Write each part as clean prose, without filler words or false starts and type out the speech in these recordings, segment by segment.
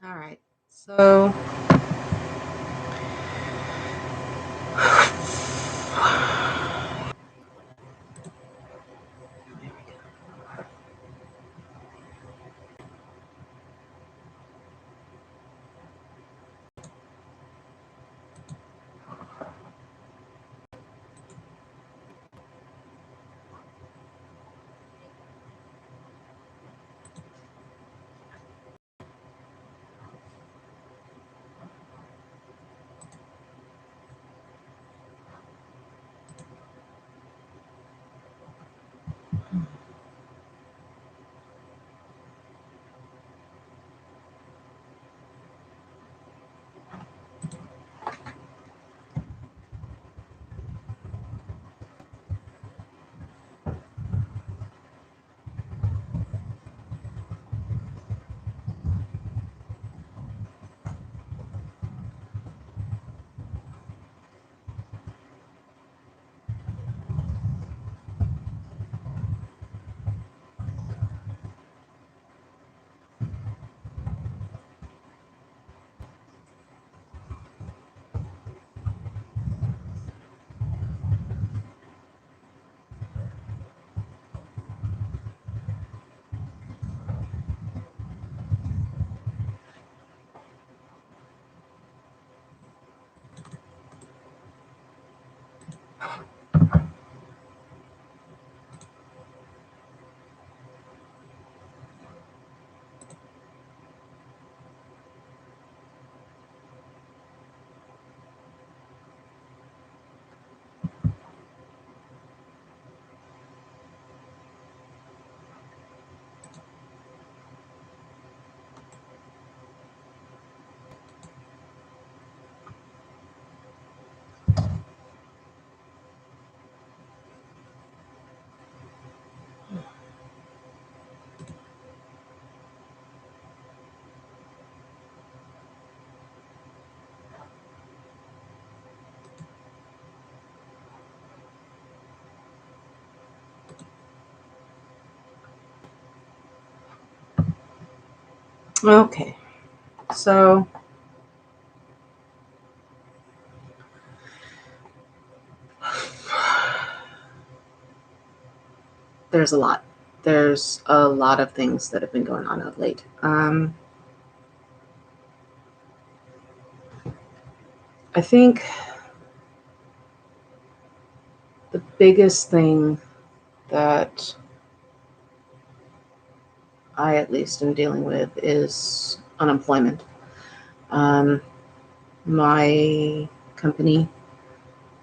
All right. So okay. So there's a lot. There's a lot of things that have been going on of late. I think the biggest thing that I at least am dealing with is unemployment. Um, my company,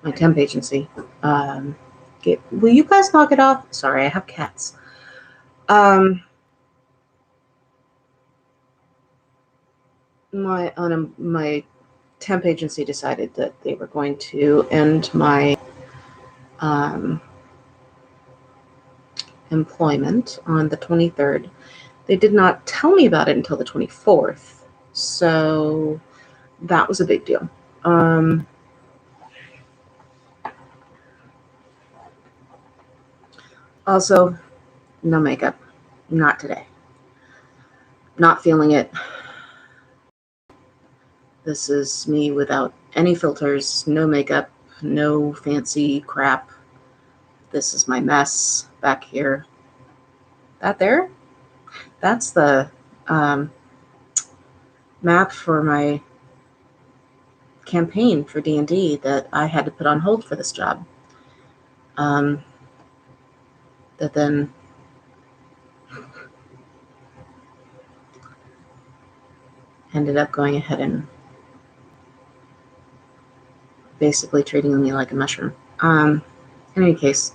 my temp agency, will you guys knock it off? Sorry, I have cats. My temp agency decided that they were going to end my um, employment on the 23rd. They did not tell me about it until the 24th. So that was a big deal. Also, no makeup. Not today. Not feeling it. This is me without any filters, no makeup, no fancy crap. This is my mess back here. That there? That's the um, map for my campaign for D&D that I had to put on hold for this job. That then ended up going ahead and basically treating me like a mushroom. In any case,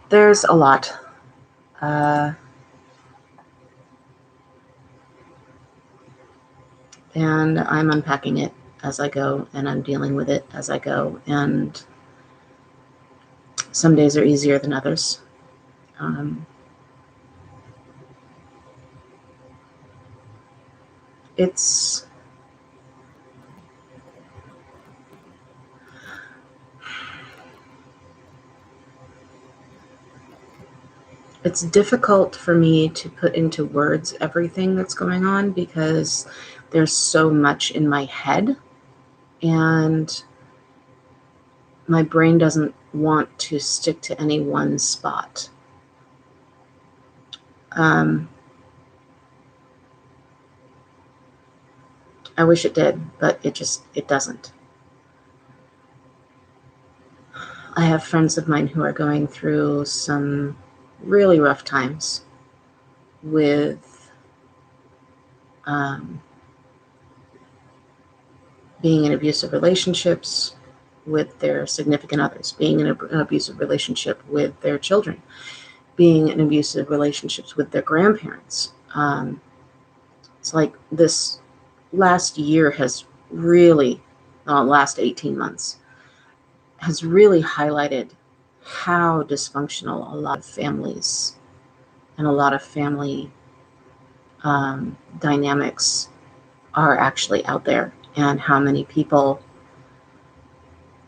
there's a lot. And I'm unpacking it as I go, and I'm dealing with it as I go. And some days are easier than others. It's It's difficult for me to put into words everything that's going on because there's so much in my head, and my brain doesn't want to stick to any one spot. I wish it did, but it doesn't. I have friends of mine who are going through some really rough times with being in abusive relationships with their significant others, being in an abusive relationship with their children, being in abusive relationships with their grandparents. It's like this last year has really, last 18 months, has really highlighted how dysfunctional a lot of families and a lot of family dynamics are actually out there, and how many people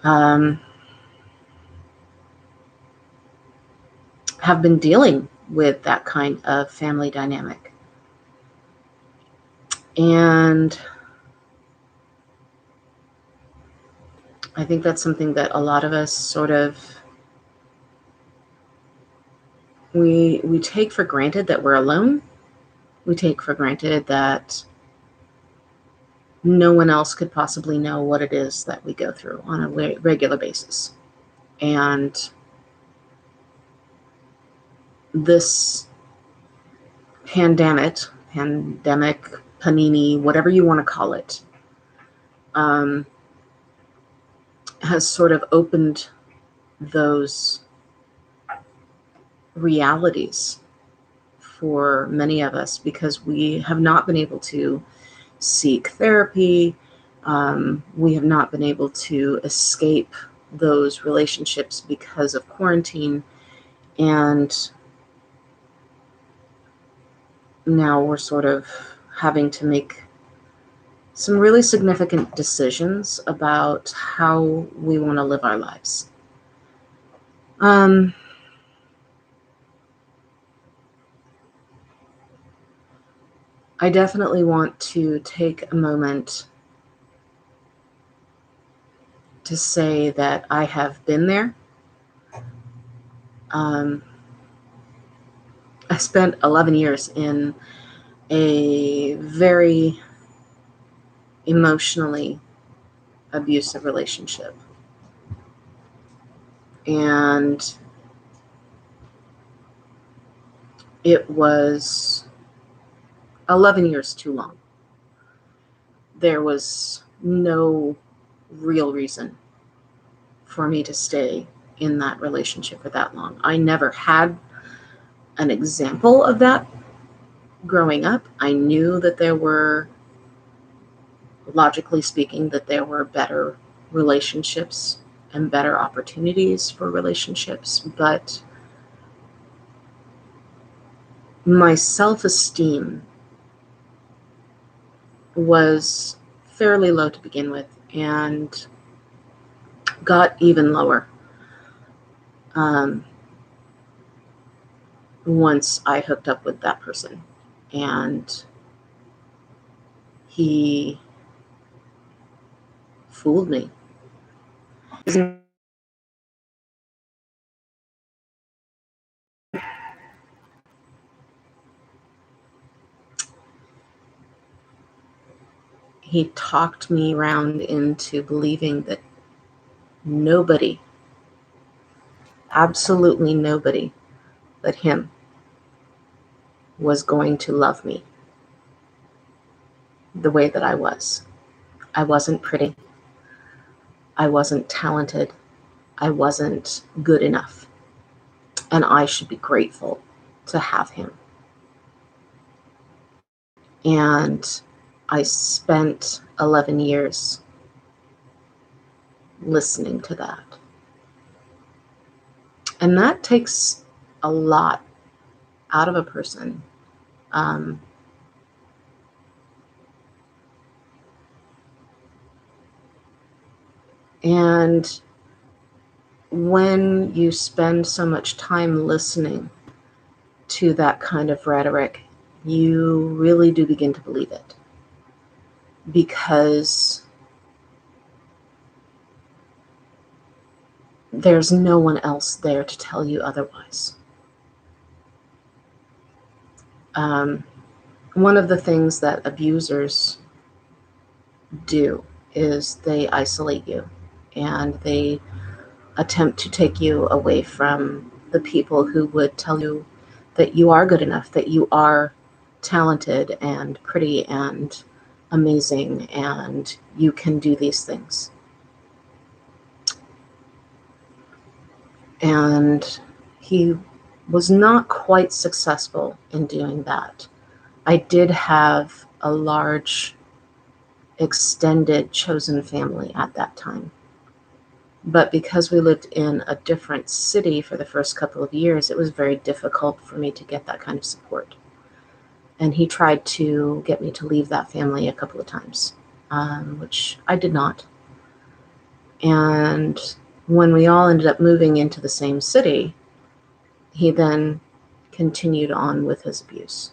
have been dealing with that kind of family dynamic. And I think that's something that a lot of us sort of, we take for granted that we're alone. We take for granted that no one else could possibly know what it is that we go through on a regular basis. And this pandemic, panini, whatever you want to call it, has sort of opened those realities for many of us, because we have not been able to seek therapy. We have not been able to escape those relationships because of quarantine. And now we're sort of having to make some really significant decisions about how we want to live our lives. I definitely want to take a moment to say that I have been there. I spent 11 years in a very emotionally abusive relationship. And it was 11 years too long. There was no real reason for me to stay in that relationship for that long. I never had an example of that growing up. I knew that there were, logically speaking, that there were better relationships and better opportunities for relationships, but my self-esteem was fairly low to begin with, and got even lower once I hooked up with that person. And he fooled me. He talked me around into believing that nobody, absolutely nobody but him, was going to love me the way that I was. I wasn't pretty. I wasn't talented. I wasn't good enough. And I should be grateful to have him. And I spent 11 years listening to that. And that takes a lot out of a person. And when you spend so much time listening to that kind of rhetoric, you really do begin to believe it, because there's no one else there to tell you otherwise. One of the things that abusers do is they isolate you, and they attempt to take you away from the people who would tell you that you are good enough, that you are talented and pretty and amazing, and you can do these things. And he was not quite successful in doing that. I did have a large, extended, chosen family at that time. But because we lived in a different city for the first couple of years, it was very difficult for me to get that kind of support. And he tried to get me to leave that family a couple of times, which I did not. And when we all ended up moving into the same city, he then continued on with his abuse.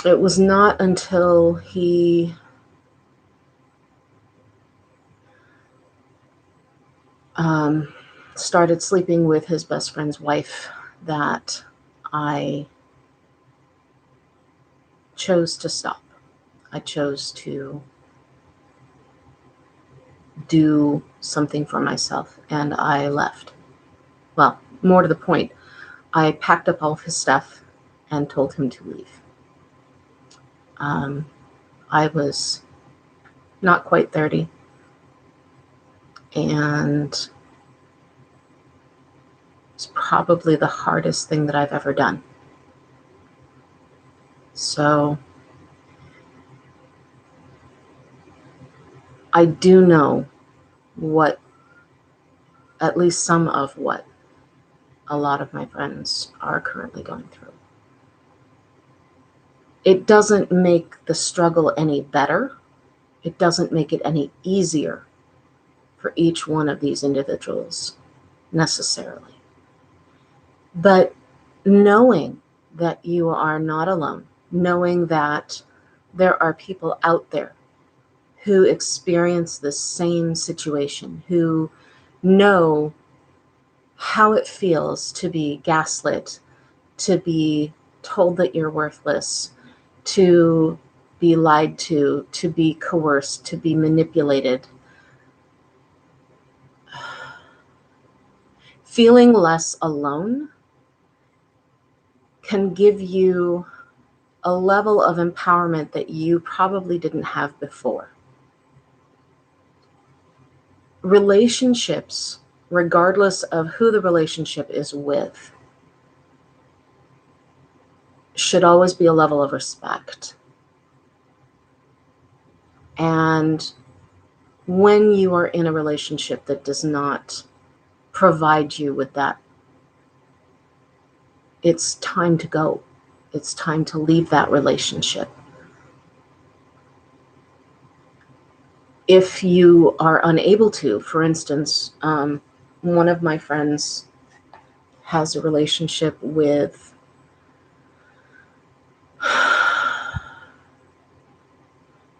It was not until he started sleeping with his best friend's wife that I chose to stop. I chose to do something for myself, and I left. Well, more to the point, I packed up all of his stuff and told him to leave. I was not quite 30, and it's probably the hardest thing that I've ever done. So I do know what, at least some of what, a lot of my friends are currently going through. It doesn't make the struggle any better. It doesn't make it any easier for each one of these individuals necessarily. But knowing that you are not alone, knowing that there are people out there who experience the same situation, who know how it feels to be gaslit, to be told that you're worthless, to be lied to be coerced, to be manipulated. Feeling less alone can give you a level of empowerment that you probably didn't have before. Relationships, regardless of who the relationship is with, should always be a level of respect. And when you are in a relationship that does not provide you with that, it's time to go. It's time to leave that relationship. If you are unable to, for instance, one of my friends has a relationship with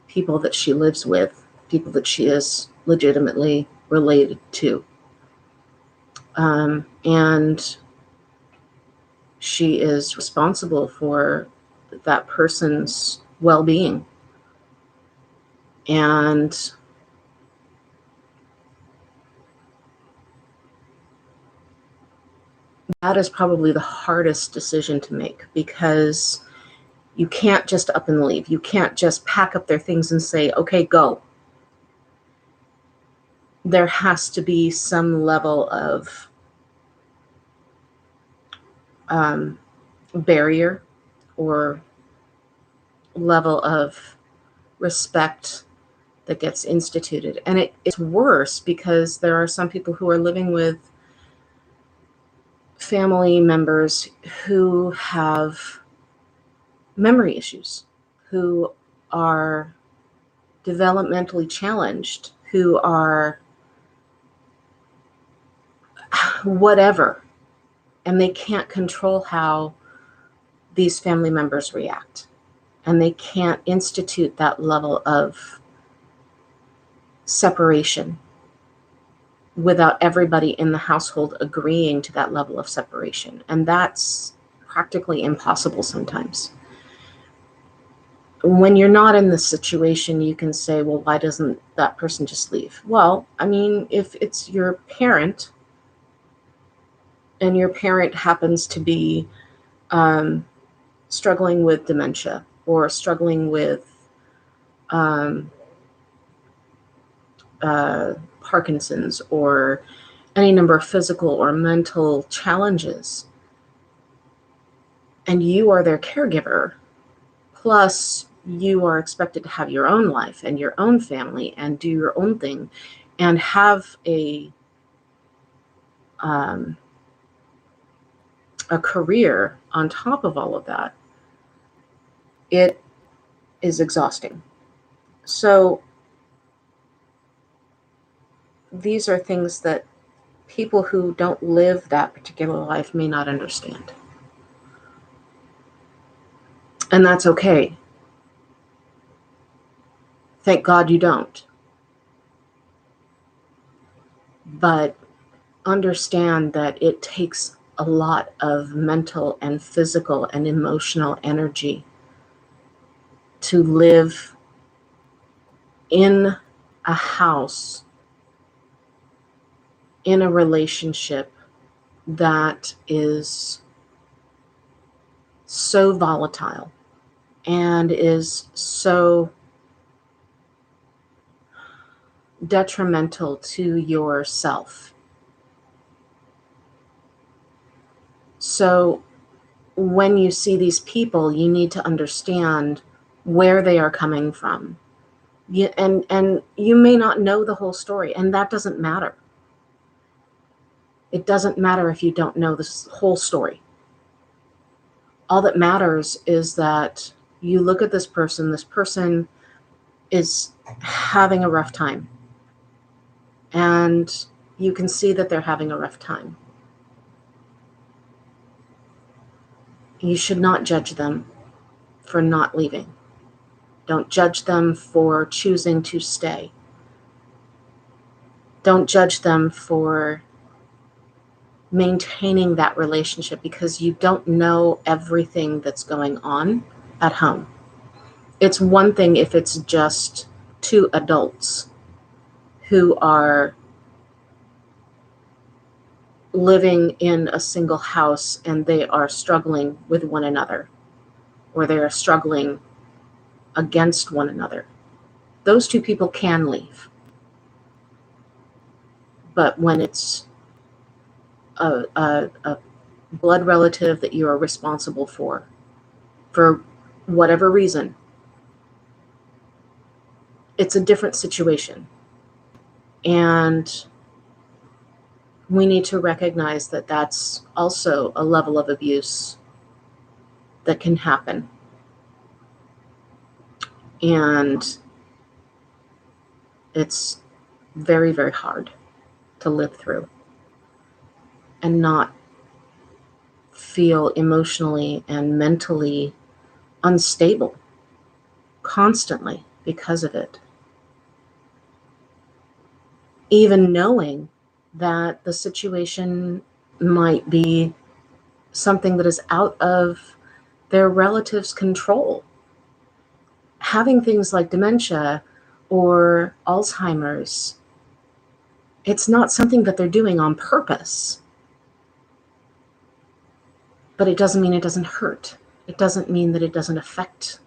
people that she lives with, people that she is legitimately related to. And she is responsible for that person's well-being. And that is probably the hardest decision to make, because you can't just up and leave. You can't just pack up their things and say, okay, go. There has to be some level of barrier or level of respect that gets instituted. And it's worse because there are some people who are living with family members who have memory issues, who are developmentally challenged, who are whatever. and they can't control how these family members react. And they can't institute that level of separation without everybody in the household agreeing to that level of separation. And that's practically impossible sometimes. When you're not in this situation, you can say, well, why doesn't that person just leave? Well, I mean, if it's your parent and your parent happens to be struggling with dementia or struggling with um, Parkinson's or any number of physical or mental challenges, and you are their caregiver, plus you are expected to have your own life and your own family and do your own thing and have um, a career on top of all of that, it is exhausting. So these are things that people who don't live that particular life may not understand. And that's okay. Thank God you don't. But understand that it takes a lot of mental and physical and emotional energy to live in a house, in a relationship that is so volatile and is so detrimental to yourself. So when you see these people, you need to understand where they are coming from. And you may not know the whole story, and that doesn't matter. It doesn't matter if you don't know this whole story. All that matters is that you look at this person is having a rough time, and you can see that they're having a rough time. You should not judge them for not leaving. Don't judge them for choosing to stay. Don't judge them for maintaining that relationship, because you don't know everything that's going on at home. It's one thing if it's just two adults who are living in a single house and they are struggling with one another, or they are struggling against one another. Those two people can leave. But when it's a blood relative that you are responsible for whatever reason, it's a different situation. And we need to recognize that that's also a level of abuse that can happen. And it's very, very hard to live through and not feel emotionally and mentally unstable constantly because of it. Even knowing that the situation might be something that is out of their relative's control. Having things like dementia or Alzheimer's, it's not something that they're doing on purpose. But it doesn't mean it doesn't hurt. It doesn't mean that it doesn't affect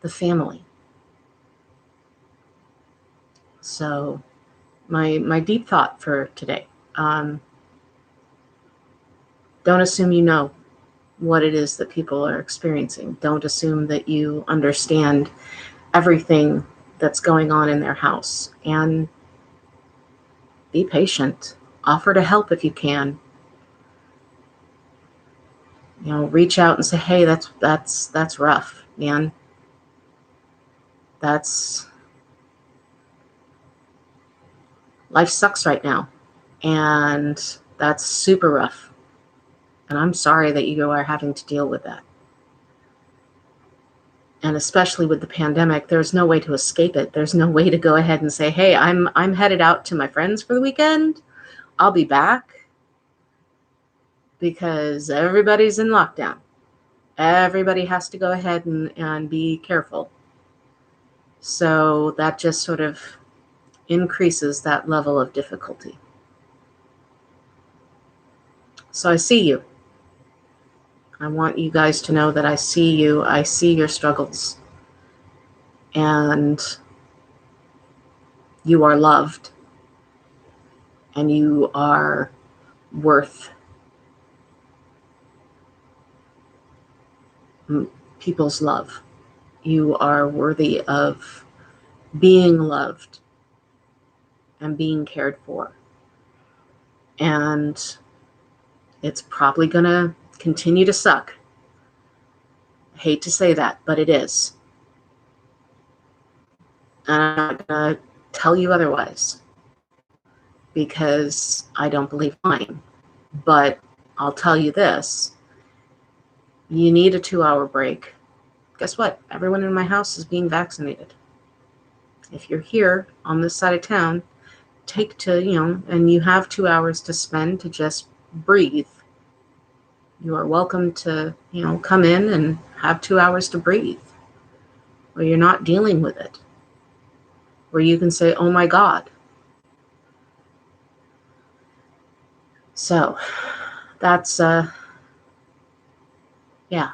the family. So my deep thought for today, don't assume you know what it is that people are experiencing. Don't assume that you understand everything that's going on in their house, and be patient. Offer to help if you can. Reach out and say, hey, that's rough, man. That's Life sucks right now, and that's super rough. And I'm sorry that you are having to deal with that. And especially with the pandemic, there's no way to escape it. There's no way to go ahead and say, hey, I'm headed out to my friends for the weekend. I'll be back, because everybody's in lockdown. Everybody has to go ahead and be careful. So that just sort of increases that level of difficulty. So I see you. I want you guys to know that I see you. I see your struggles. And you are loved. And you are worth people's love. You are worthy of being loved and being cared for. And it's probably going to continue to suck. I hate to say that, but it is. And I'm not going to tell you otherwise, because I don't believe mine. But I'll tell you this. You need a 2-hour break. Guess what? Everyone in my house is being vaccinated. If you're here on this side of town, take to, and you have 2 hours to spend to just breathe. You are welcome to, come in and have 2 hours to breathe, where you're not dealing with it, where you can say, oh my God. So that's, yeah.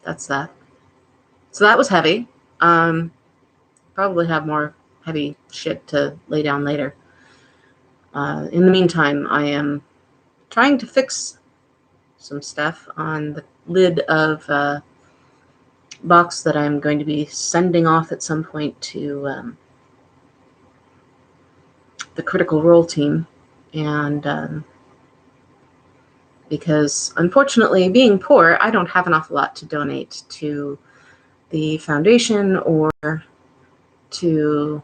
That's that. So that was heavy. Probably have more heavy shit to lay down later. In the meantime, I am trying to fix some stuff on the lid of a box that I'm going to be sending off at some point to the Critical Role team. And because unfortunately, being poor, I don't have an awful lot to donate to the foundation or to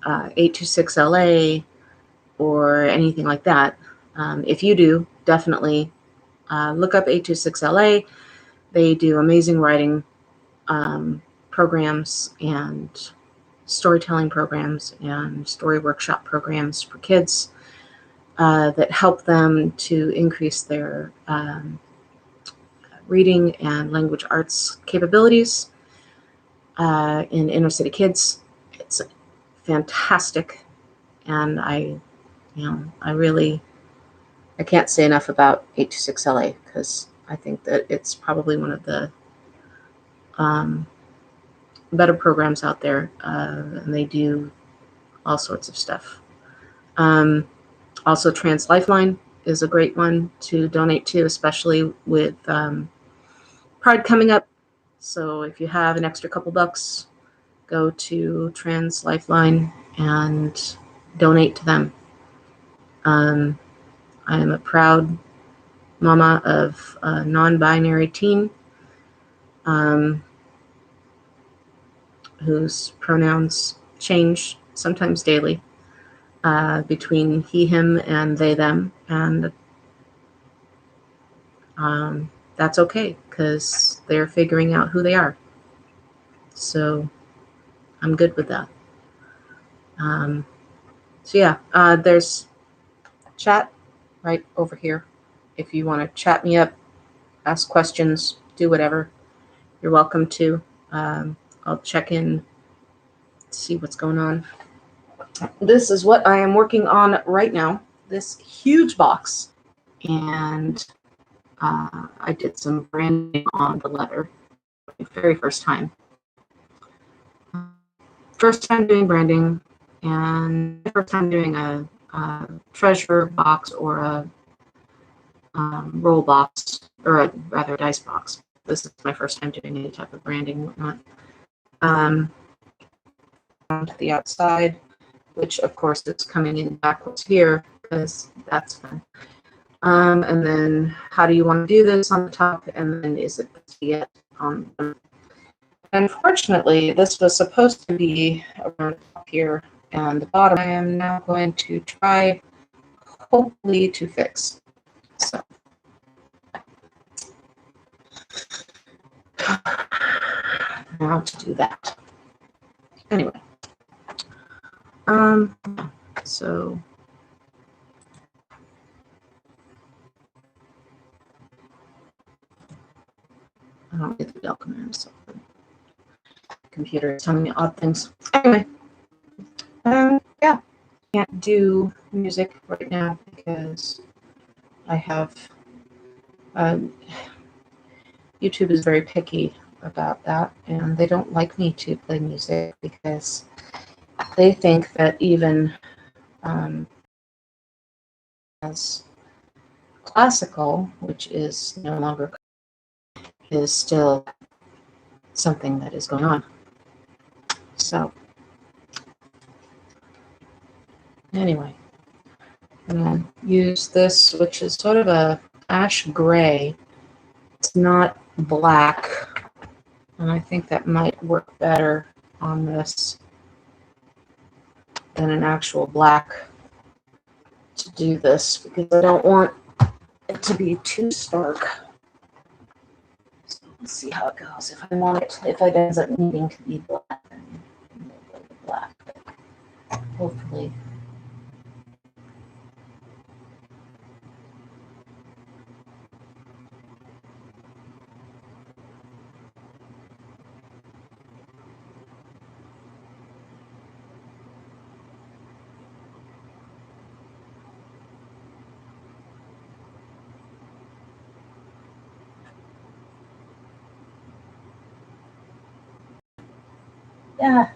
826LA or anything like that. If you do, definitely look up 826LA. They do amazing writing programs and storytelling programs and story workshop programs for kids that help them to increase their reading and language arts capabilities in inner city kids. It's fantastic. And I can't say enough about 826LA, because I think that it's probably one of the better programs out there, and they do all sorts of stuff. Also, Trans Lifeline is a great one to donate to, especially with Pride coming up. So if you have an extra couple bucks, go to Trans Lifeline and donate to them. I am a proud mama of a non-binary teen whose pronouns change sometimes daily between he, him, and they, them. And that's okay, because they're figuring out who they are. So I'm good with that. So yeah, there's chat right over here. If you want to chat me up, ask questions, do whatever, you're welcome to. I'll check in, see what's going on. This is what I am working on right now, this huge box. And I did some branding on the letter, the very first time. First time doing branding, and first time doing a treasure box or a roll box, or a rather dice box. This is my first time doing any type of branding and whatnot. To the outside, which of course it's coming in backwards here, because that's fun. And then how do you want to do this on the top, and then is it yet on Unfortunately, this was supposed to be around up here and the bottom. I am now going to try, hopefully, to fix. So now to do that. Anyway, so I don't get the bell command, so the computer is telling me odd things. Anyway, yeah, can't do music right now because I have YouTube is very picky about that, and they don't like me to play music because they think that even as classical, which is no longer, is still something that is going on. So anyway, I'm going to use this, which is sort of a ash gray. It's not black, and I think that might work better on this than an actual black to do this, because I don't want it to be too stark. So let's see how it goes. If I want it, if it ends up needing to be black, then it'll be black. But hopefully. Yeah.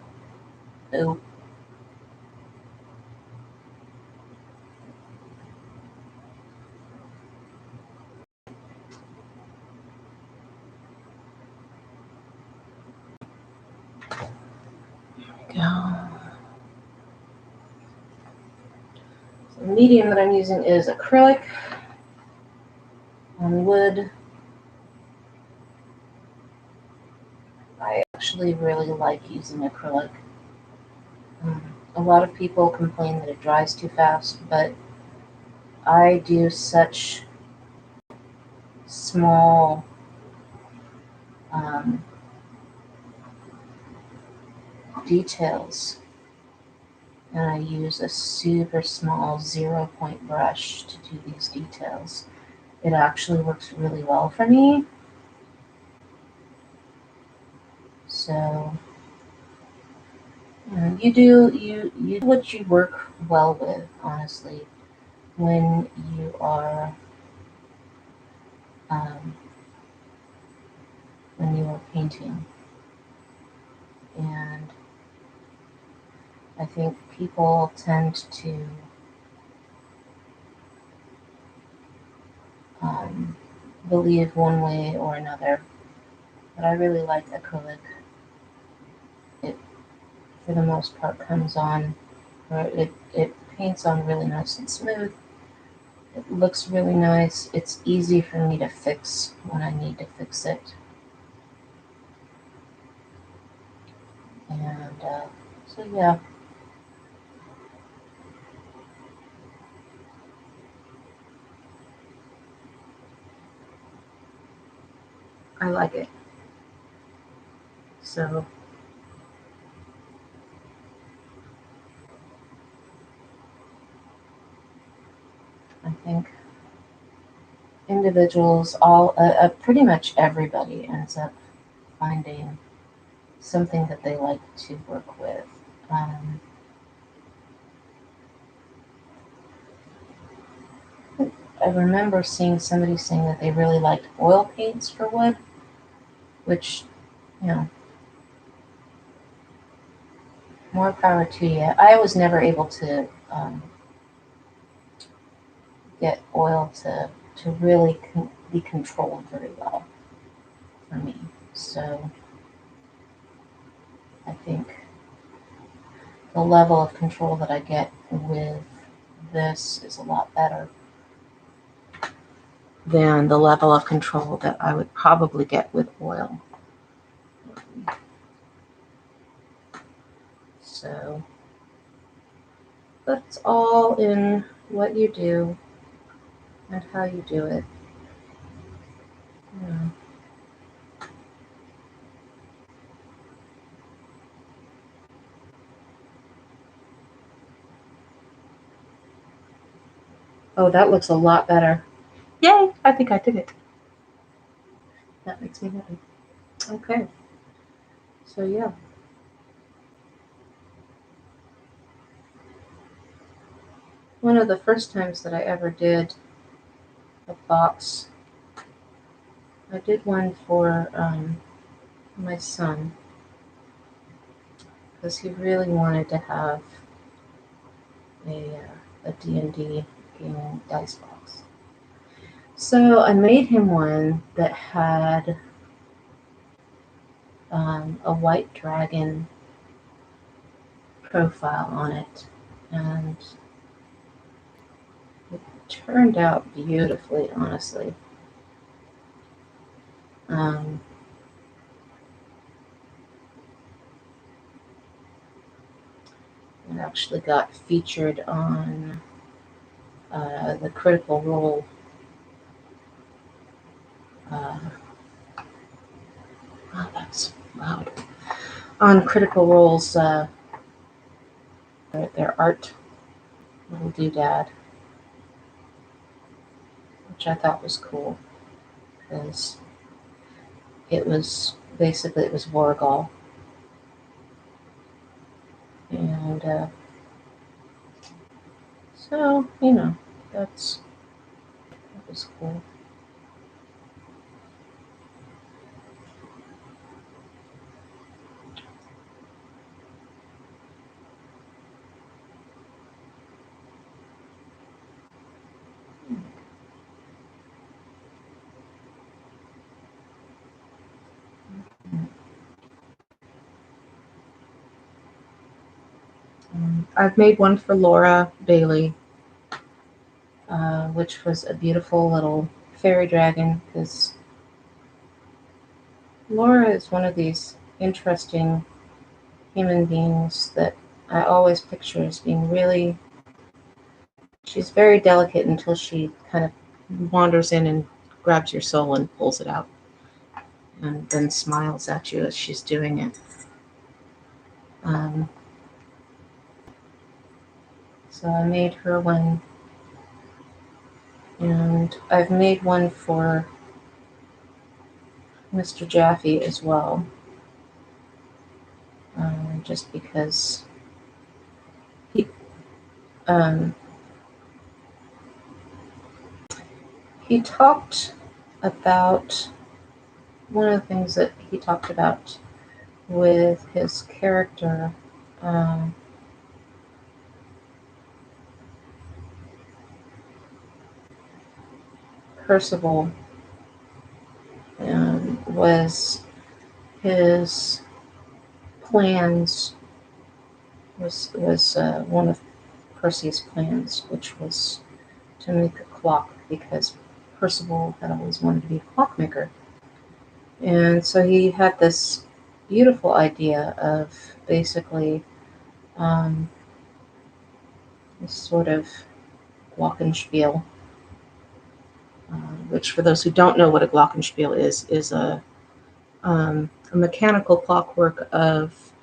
Ooh. Go. So the medium that I'm using is acrylic on wood. I actually really like using acrylic. A lot of people complain that it dries too fast, but I do such small details, and I use a super small 0-point brush to do these details. It actually works really well for me. So you do what you work well with, honestly, when you are painting. And I think people tend to believe one way or another, but I really like acrylic. It, for the most part, comes on, or it paints on really nice and smooth. It looks really nice. It's easy for me to fix when I need to fix it. And so, yeah. I like it. So I think individuals, pretty much everybody ends up finding something that they like to work with. I remember seeing somebody saying that they really liked oil paints for wood, which, you know, more power to you. I was never able to get oil to really be controlled very well for me. So I think the level of control that I get with this is a lot better than the level of control that I would probably get with oil. So, but it's all in what you do and how you do it. Yeah. Oh, that looks a lot better. Yay! I think I did it. That makes me happy. Okay. So yeah. One of the first times that I ever did a box, I did one for my son because he really wanted to have a D&D gaming dice box. So I made him one that had a white dragon profile on it, and it turned out beautifully, honestly. Um, it actually got featured on the Critical Role. Oh, that's loud. On Critical Role's their art little doodad, which I thought was cool because it was basically it was Vorgal, and so that was cool. I've made one for Laura Bailey, which was a beautiful little fairy dragon, because Laura is one of these interesting human beings that I always picture as being really, she's very delicate until she kind of wanders in and grabs your soul and pulls it out, and then smiles at you as she's doing it. Um, so I made her one, and I've made one for Mr. Jaffe as well, just because he, um, he talked about one of the things that he talked about with his character. Um, Percival was his plans was one of Percy's plans, which was to make a clock because Percival had always wanted to be a clockmaker. And so he had this beautiful idea of basically this sort of glockenspiel, which for those who don't know what a glockenspiel is a mechanical clockwork of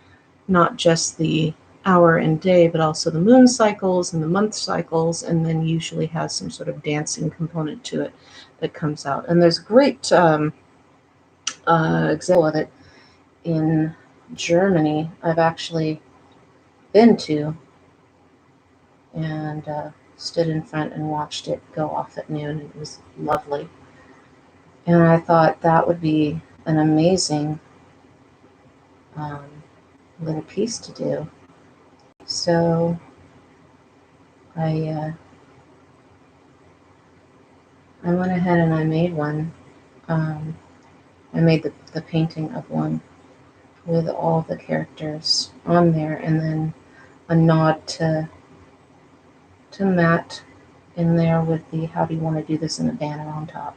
not just the hour and day, but also the moon cycles and the month cycles, and then usually has some sort of dancing component to it that comes out. And there's a great example of it in Germany. I've actually been to and stood in front and watched it go off at noon. It was lovely. And I thought that would be an amazing um, little piece to do. So I I went ahead and I made one. Um, I made the painting of one with all the characters on there, and then a nod to Matt in there with the "How do you want to do this?" and a banner on top.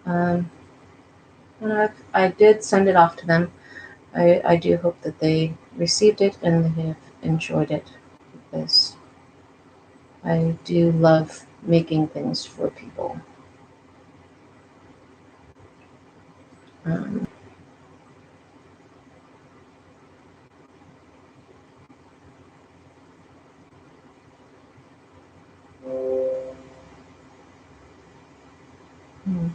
And I did send it off to them. I do hope that they received it and they have enjoyed it, because I do love making things for people. Um, hmm.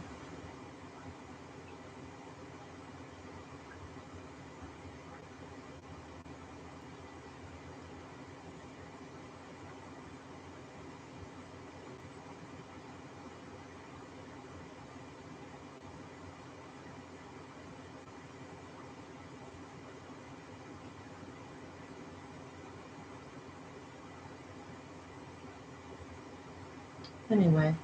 Anyway,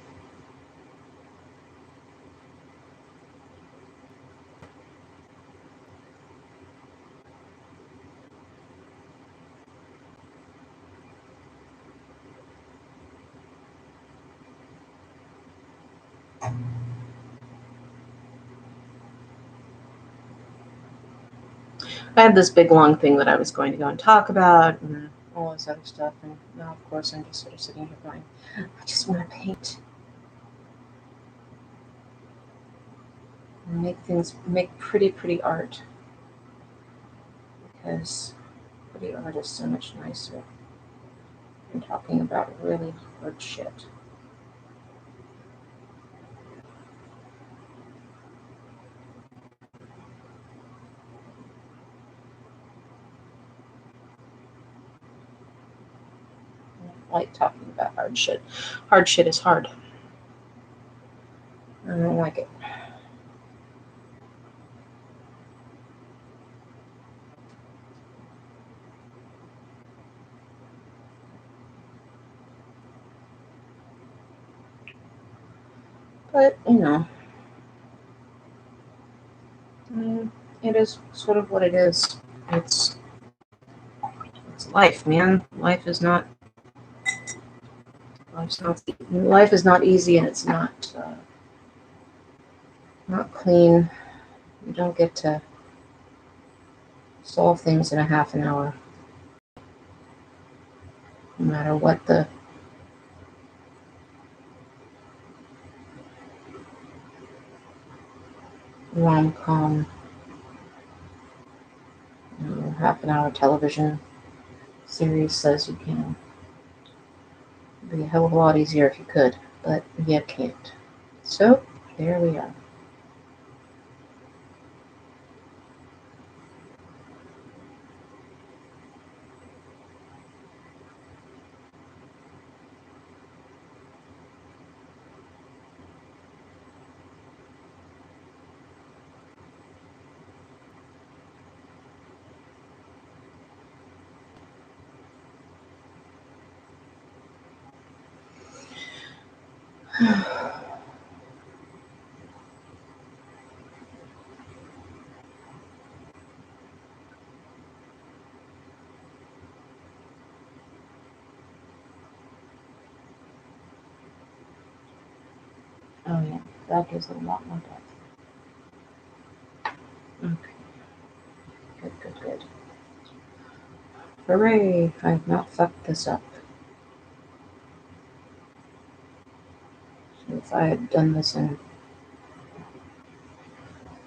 I had this big long thing that I was going to go and talk about and all this other stuff, and now, of course, I'm just sort of sitting here going, I just want to paint and make pretty art, because pretty art is so much nicer than talking about really hard shit. I like talking about hard shit. Hard shit is hard. I don't like it. But, it is sort of what it is. It's it's life, man. Life is not easy, and it's not clean. You don't get to solve things in a half an hour, no matter what the rom-com, half an hour television series says you can. It'd be a hell of a lot easier if you could, but you can't. So, there we are. Oh yeah, that gives a lot more depth. Okay, good. Hooray! I've not fucked this up. If I had done this in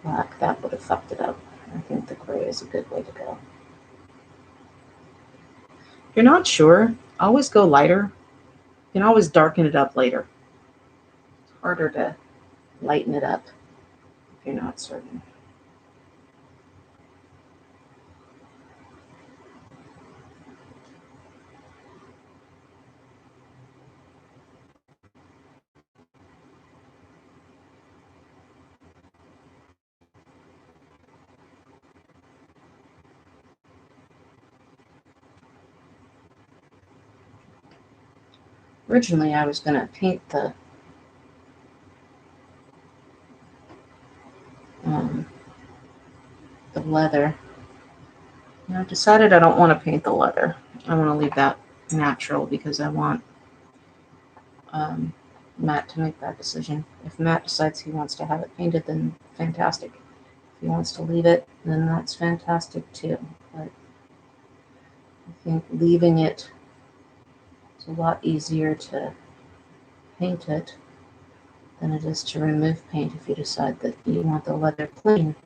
black, that would have fucked it up. I think the gray is a good way to go. If you're not sure, always go lighter. You can always darken it up later. It's harder to lighten it up if you're not certain. Originally, I was going to paint um, the leather. And I decided I don't want to paint the leather. I want to leave that natural, because I want um, Matt to make that decision. If Matt decides he wants to have it painted, then fantastic. If he wants to leave it, then that's fantastic too. But think leaving it is a lot easier to paint it than it is to remove paint if you decide that you want the leather clean.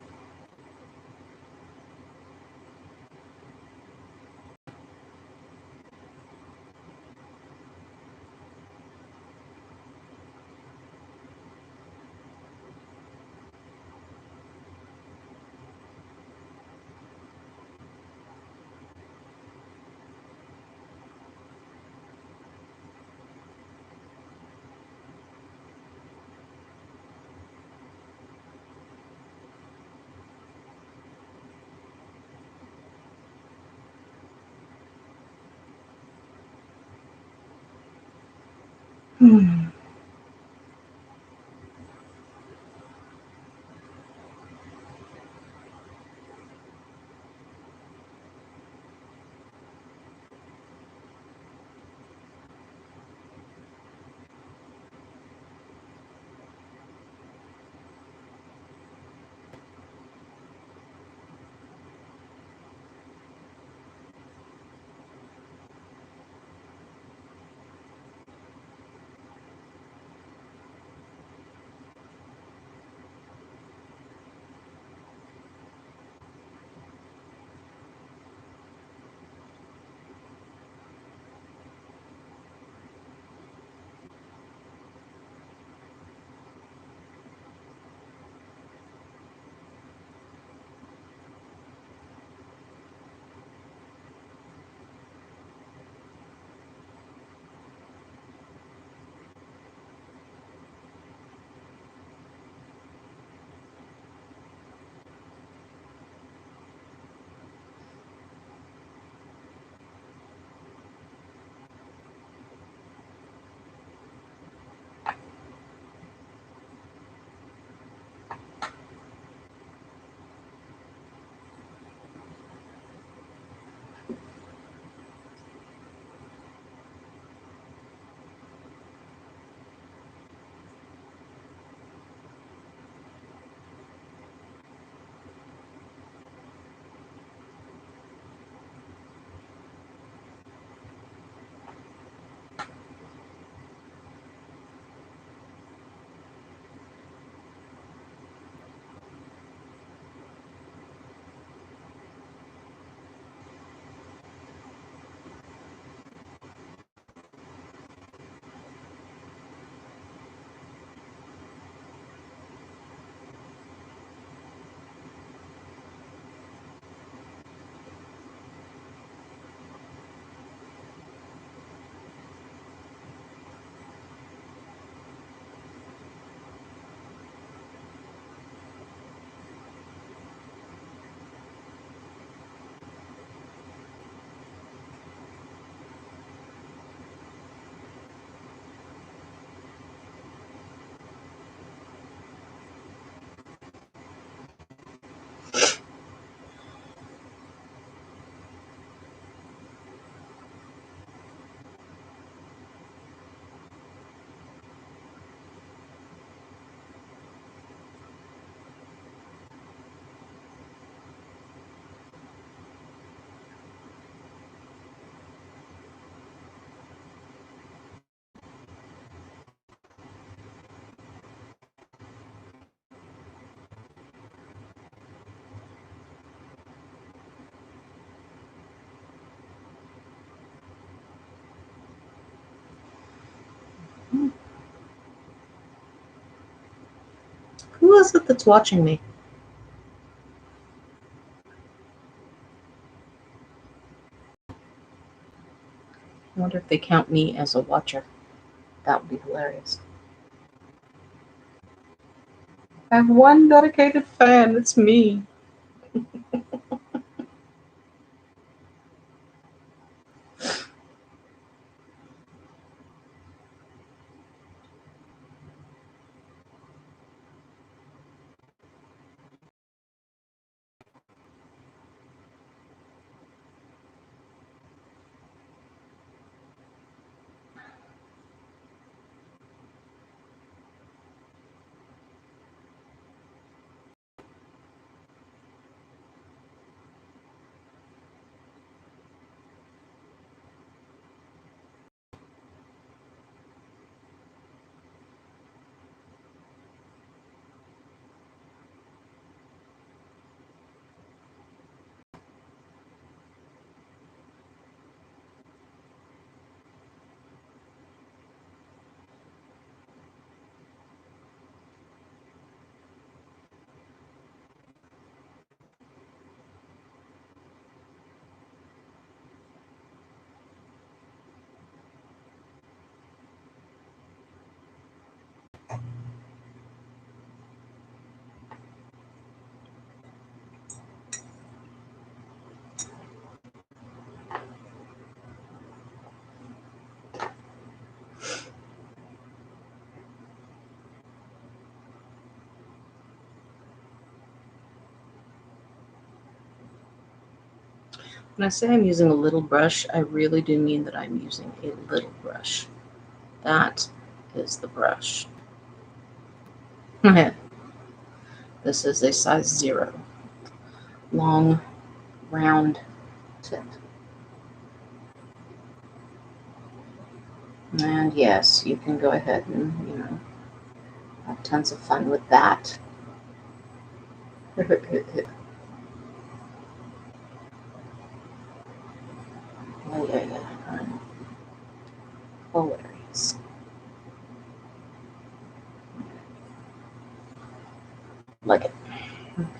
Who is it that's watching me? I wonder if they count me as a watcher. That would be hilarious. I have one dedicated fan. It's me. When I say I'm using a little brush, I really do mean that I'm using a little brush. That is the brush. This is a size 0. Long, round tip. And yes, you can go ahead and, have tons of fun with that. Oh, yeah. Hilarious. Like it. Okay.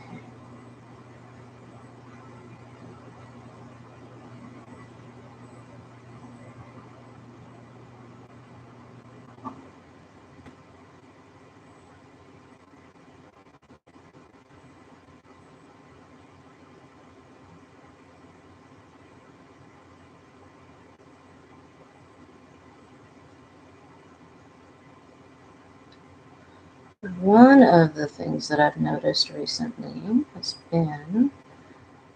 One of the things that I've noticed recently has been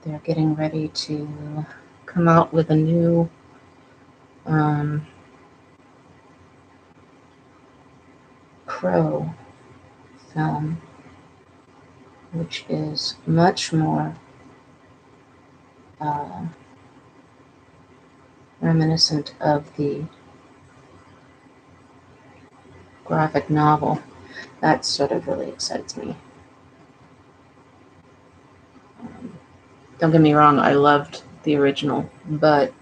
they're getting ready to come out with a new Crow film, which is much more reminiscent of the graphic novel. That sort of really excites me. Don't get me wrong, I loved the original, but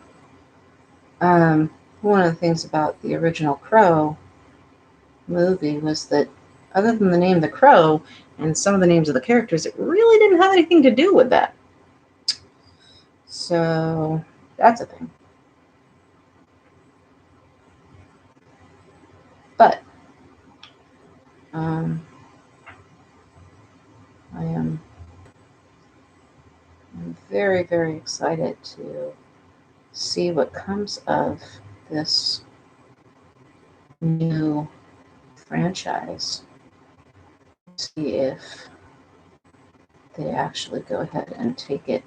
one of the things about the original Crow movie was that other than the name The Crow and some of the names of the characters, it really didn't have anything to do with that. So that's a thing. But I am very, very excited to see what comes of this new franchise. See if they actually go ahead and take it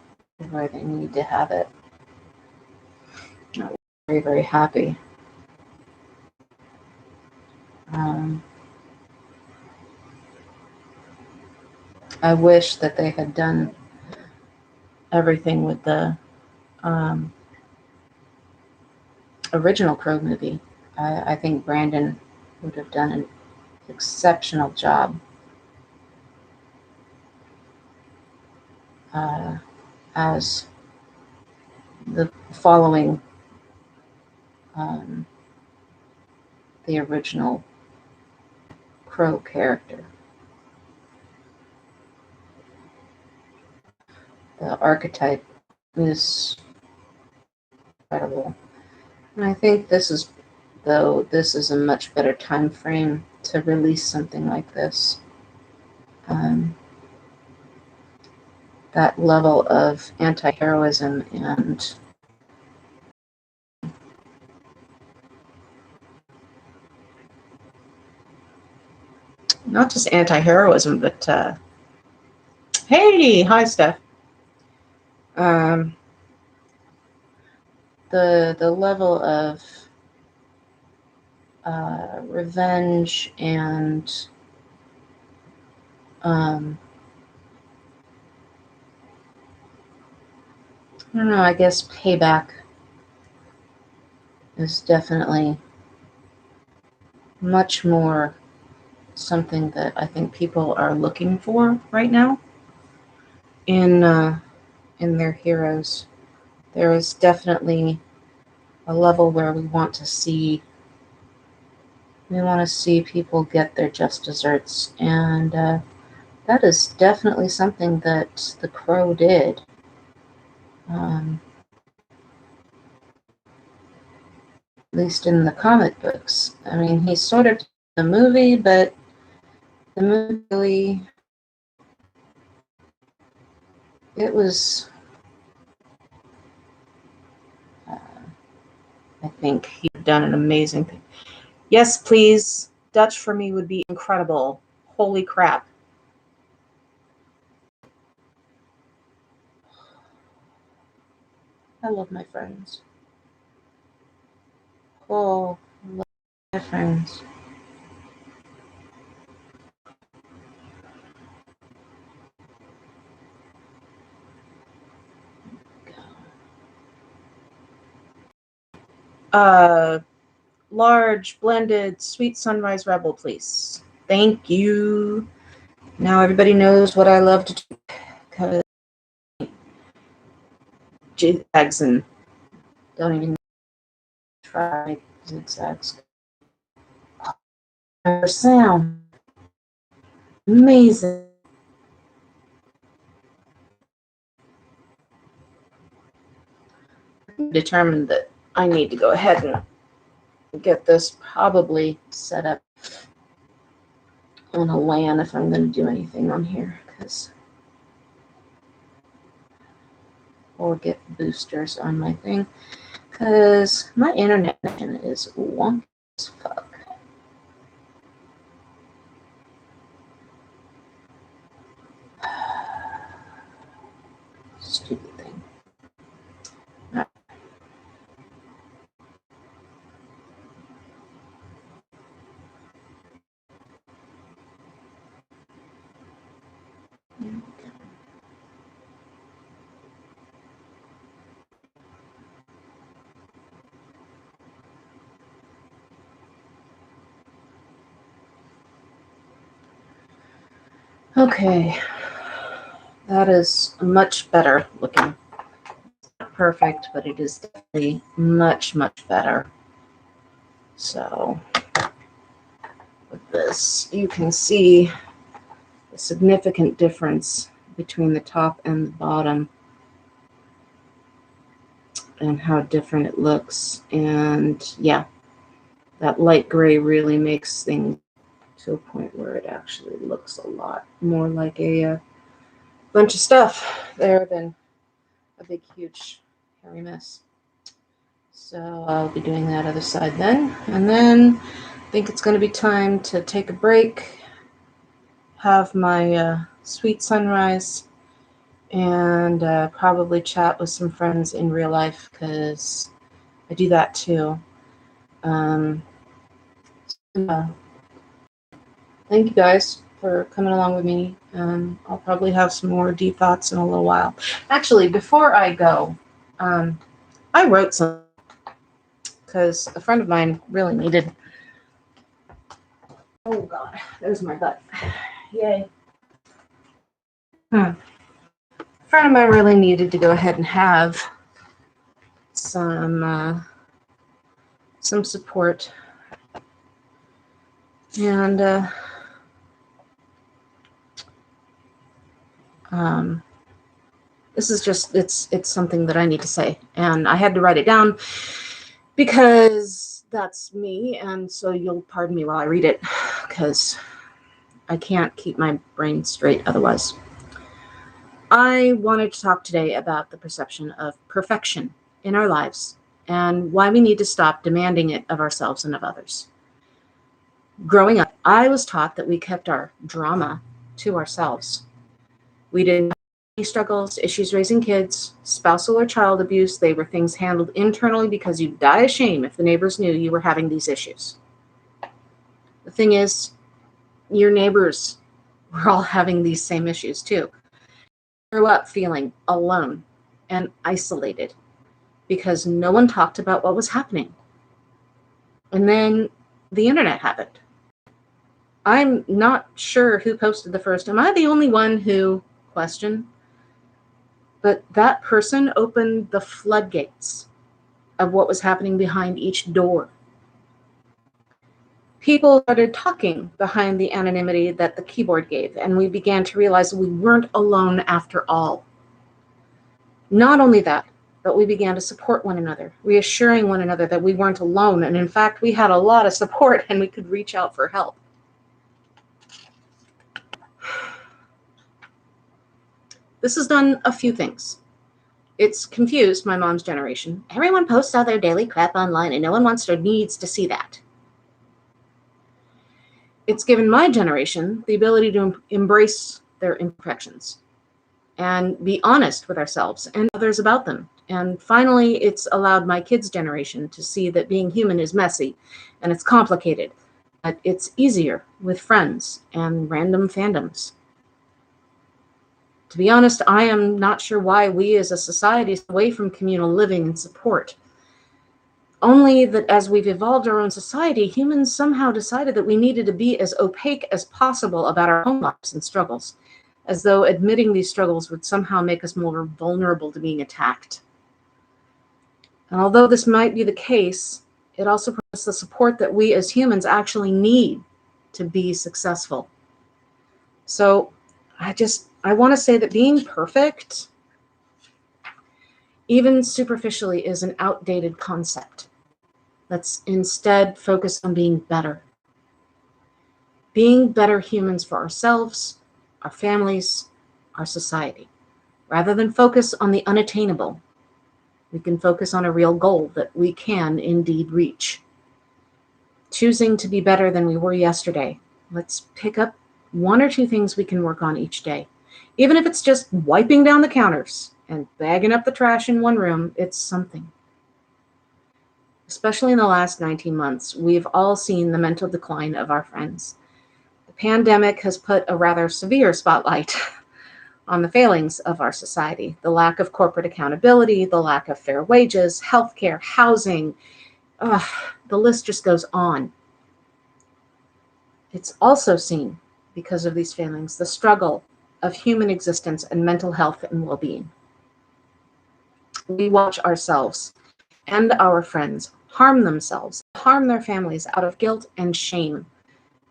where they need to have it. I'm very, very happy. I wish that they had done everything with the original Crow movie. I think Brandon would have done an exceptional job as the following the original Crow character. The archetype is incredible. And I think this is a much better time frame to release something like this. That level of anti-heroism and not just anti-heroism, but hey, hi, Steph. The level of revenge and I don't know, I guess payback is definitely much more something that I think people are looking for right now in their heroes. There is definitely a level where we want to see people get their just desserts, and that is definitely something that the Crow did. At least in the comic books. I mean, he sort of did the movie, but the movie really, it was, I think he'd done an amazing thing. Yes, please. Dutch for me would be incredible. Holy crap. I love my friends. Oh, I love my friends. Large blended sweet sunrise rebel, please. Thank you. Now everybody knows what I love to do because zigzags and don't even try zigzags. Sound amazing. Determined that I need to go ahead and get this probably set up on a LAN if I'm going to do anything on here, or get boosters on my thing, because my internet connection is wonky as fuck. Stupid thing. Right. Okay, that is much better looking. Not perfect, but it is definitely much, much better. So with this, you can see the significant difference between the top and the bottom and how different it looks. And yeah, that light gray really makes things to a point where it actually looks a lot more like a bunch of stuff there than a big, huge, hairy mess. So I'll be doing that other side then. And then I think it's going to be time to take a break, have my sweet sunrise, and probably chat with some friends in real life, because I do that too. Thank you guys for coming along with me. I'll probably have some more deep thoughts in a little while. Actually, before I go, I wrote some because a friend of mine really needed. Oh God, there's my butt. Yay. A friend of mine really needed to go ahead and have some support, and this is just it's something that I need to say, and I had to write it down because that's me, and so you'll pardon me while I read it, because I can't keep my brain straight otherwise. I wanted to talk today about the perception of perfection in our lives and why we need to stop demanding it of ourselves and of others. Growing up, I was taught that we kept our drama to ourselves. We didn't have any struggles, issues raising kids, spousal or child abuse. They were things handled internally because you'd die of shame if the neighbors knew you were having these issues. The thing is, your neighbors were all having these same issues too. I grew up feeling alone and isolated because no one talked about what was happening. And then the internet happened. I'm not sure who posted the first. Am I the only one who questioned? But that person opened the floodgates of what was happening behind each door. People started talking behind the anonymity that the keyboard gave, and we began to realize we weren't alone after all. Not only that, but we began to support one another, reassuring one another that we weren't alone, and in fact, we had a lot of support and we could reach out for help. This has done a few things. It's confused my mom's generation. Everyone posts all their daily crap online and no one wants or needs to see that. It's given my generation the ability to embrace their imperfections and be honest with ourselves and others about them. And finally, it's allowed my kids' generation to see that being human is messy and it's complicated, but it's easier with friends and random fandoms. To be honest, I am not sure why we as a society stay away from communal living and support. Only that as we've evolved our own society, humans somehow decided that we needed to be as opaque as possible about our own lives and struggles, as though admitting these struggles would somehow make us more vulnerable to being attacked. And although this might be the case, it also provides the support that we as humans actually need to be successful. So I want to say that being perfect, even superficially, is an outdated concept. Let's instead focus on being better. Being better humans for ourselves, our families, our society. Rather than focus on the unattainable, we can focus on a real goal that we can indeed reach. Choosing to be better than we were yesterday. Let's pick up one or two things we can work on each day. Even if it's just wiping down the counters and bagging up the trash in one room, it's something. Especially in the last 19 months, we've all seen the mental decline of our friends. The pandemic has put a rather severe spotlight on the failings of our society, the lack of corporate accountability, the lack of fair wages, healthcare, housing. Ugh, the list just goes on. It's also seen, because of these failings, the struggle of human existence and mental health and well-being. We watch ourselves and our friends harm themselves, harm their families out of guilt and shame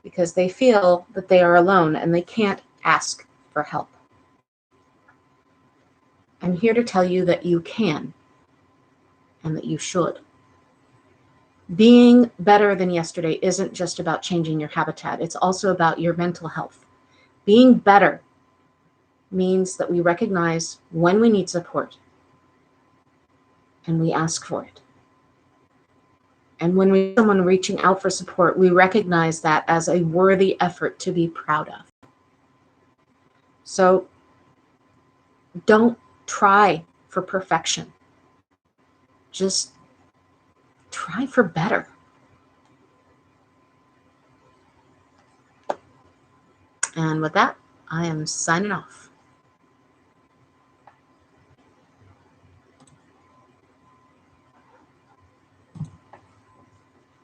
because they feel that they are alone and they can't ask for help. I'm here to tell you that you can and that you should. Being better than yesterday isn't just about changing your habitat. It's also about your mental health. Being better means that we recognize when we need support and we ask for it. And when we see someone reaching out for support, we recognize that as a worthy effort to be proud of. So don't try for perfection. Just try for better. And with that, I am signing off.